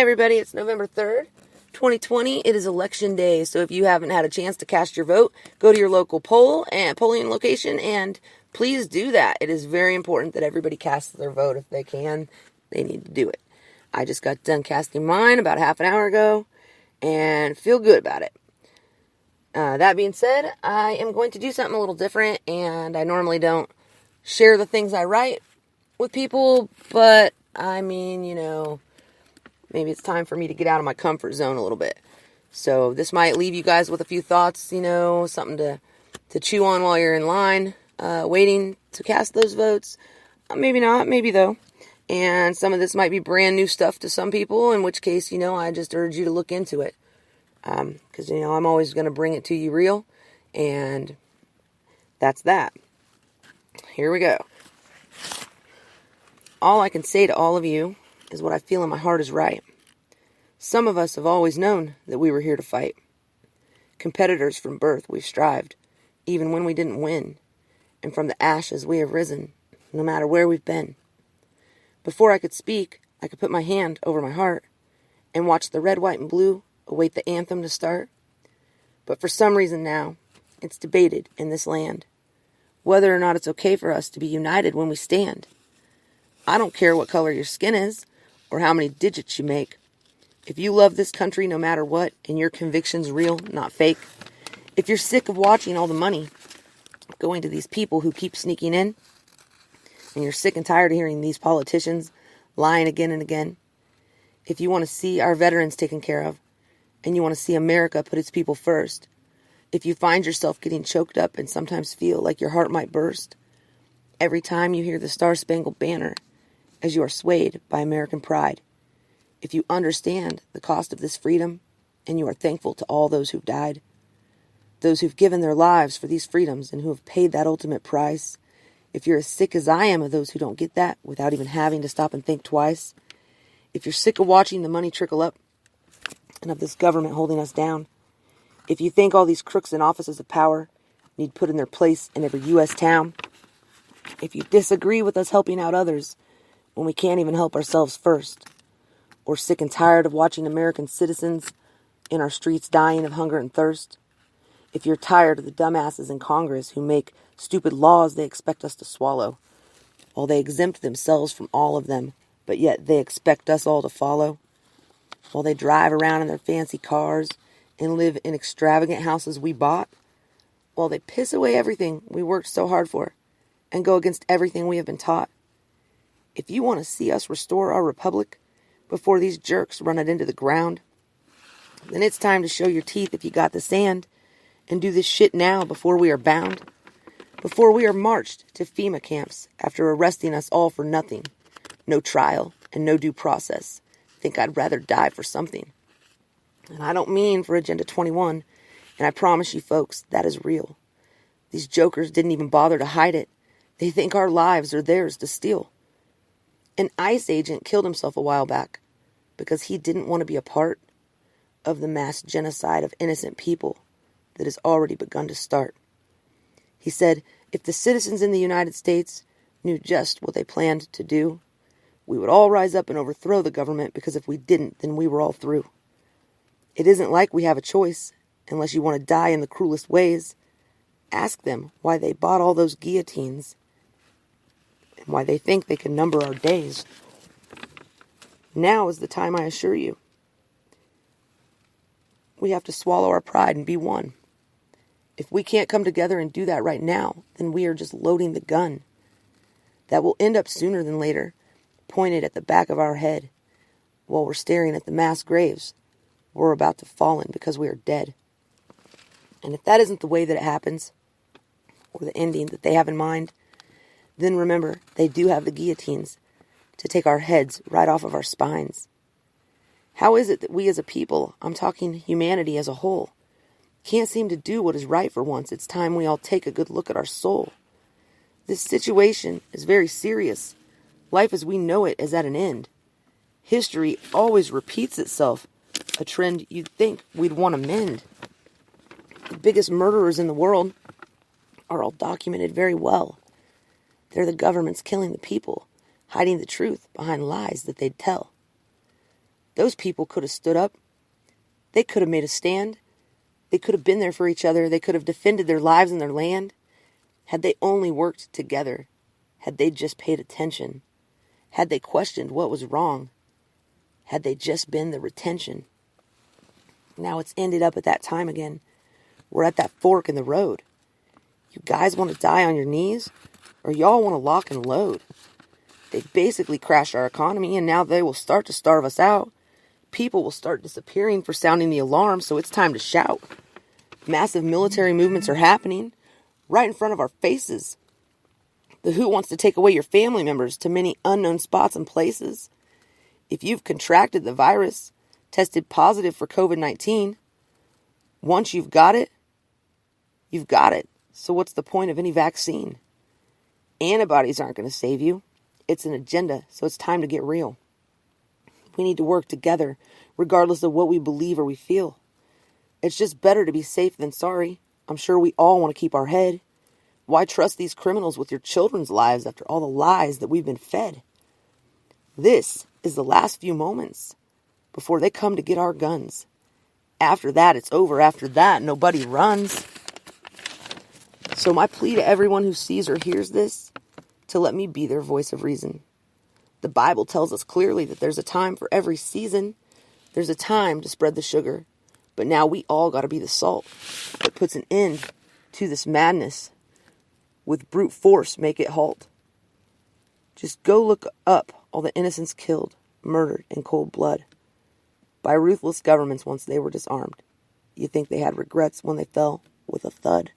everybody, it's November 3rd, 2020. It is election day, so if you haven't had a chance to cast your vote, go to your local polling location, and please do that. It is very important that everybody casts their vote. If they can, they need to do it. I just got done casting mine about half an hour ago, and feel good about it. That being said, I am going to do something a little different, and I normally don't share the things I write with people, but I mean, maybe it's time for me to get out of my comfort zone a little bit. So this might leave you guys with a few thoughts, something to chew on while you're in line, waiting to cast those votes. Maybe not, maybe though. And some of this might be brand new stuff to some people, in which case, I just urge you to look into it. Because, I'm always going to bring it to you real, and that's that. Here we go. All I can say to all of you is what I feel in my heart is right. Some of us have always known that we were here to fight. Competitors from birth, we've strived, even when we didn't win. And from the ashes we have risen, no matter where we've been. Before I could speak, I could put my hand over my heart and watch the red, white, and blue await the anthem to start. But for some reason now, it's debated in this land whether or not it's okay for us to be united when we stand. I don't care what color your skin is or how many digits you make. If you love this country no matter what and your conviction's real, not fake, if you're sick of watching all the money going to these people who keep sneaking in, and you're sick and tired of hearing these politicians lying again and again, if you want to see our veterans taken care of, and you want to see America put its people first, if you find yourself getting choked up and sometimes feel like your heart might burst, every time you hear the Star-Spangled Banner, as you are swayed by American pride, if you understand the cost of this freedom, and you are thankful to all those who've died, those who've given their lives for these freedoms and who have paid that ultimate price, if you're as sick as I am of those who don't get that without even having to stop and think twice, if you're sick of watching the money trickle up and of this government holding us down, if you think all these crooks in offices of power need put in their place in every U.S. town, if you disagree with us helping out others when we can't even help ourselves first, or sick and tired of watching American citizens in our streets dying of hunger and thirst, if you're tired of the dumbasses in Congress who make stupid laws they expect us to swallow, while they exempt themselves from all of them, but yet they expect us all to follow, while they drive around in their fancy cars and live in extravagant houses we bought, while they piss away everything we worked so hard for and go against everything we have been taught. If you want to see us restore our republic before these jerks run it into the ground, then it's time to show your teeth if you got the sand and do this shit now before we are bound, before we are marched to FEMA camps after arresting us all for nothing, no trial and no due process. Think I'd rather die for something. And I don't mean for Agenda 21, and I promise you folks, that is real. These jokers didn't even bother to hide it. They think our lives are theirs to steal. An ICE agent killed himself a while back because he didn't want to be a part of the mass genocide of innocent people that has already begun to start. He said, if the citizens in the United States knew just what they planned to do, we would all rise up and overthrow the government, because if we didn't, then we were all through. It isn't like we have a choice, unless you want to die in the cruelest ways. Ask them why they bought all those guillotines, and why they think they can number our days. Now is the time, I assure you. We have to swallow our pride and be one. If we can't come together and do that right now, then we are just loading the gun. That will end up sooner than later, pointed at the back of our head, while we're staring at the mass graves we're about to fall in because we are dead. And if that isn't the way that it happens, or the ending that they have in mind, then remember, they do have the guillotines to take our heads right off of our spines. How is it that we as a people, I'm talking humanity as a whole, can't seem to do what is right for once? It's time we all take a good look at our soul. This situation is very serious. Life as we know it is at an end. History always repeats itself, a trend you'd think we'd want to mend. The biggest murderers in the world are all documented very well. They're the governments killing the people, hiding the truth behind lies that they'd tell. Those people could have stood up. They could have made a stand. They could have been there for each other. They could have defended their lives and their land. Had they only worked together. Had they just paid attention. Had they questioned what was wrong. Had they just been the retention. Now it's ended up at that time again. We're at that fork in the road. You guys want to die on your knees? Or y'all want to lock and load? They basically crashed our economy, and now they will start to starve us out. People will start disappearing for sounding the alarm, so it's time to shout. Massive military movements are happening right in front of our faces. The WHO wants to take away your family members to many unknown spots and places. If you've contracted the virus, tested positive for COVID-19, once you've got it, you've got it. So what's the point of any vaccine? Antibodies aren't going to save you. It's an agenda, so it's time to get real. We need to work together, regardless of what we believe or we feel. It's just better to be safe than sorry. I'm sure we all want to keep our head. Why trust these criminals with your children's lives after all the lies that we've been fed? This is the last few moments before they come to get our guns. After that, it's over. After that, nobody runs. So my plea to everyone who sees or hears this, to let me be their voice of reason. The Bible tells us clearly that there's a time for every season. There's a time to spread the sugar. But now we all got to be the salt that puts an end to this madness. With brute force, make it halt. Just go look up all the innocents killed, murdered in cold blood by ruthless governments once they were disarmed. You think they had regrets when they fell with a thud?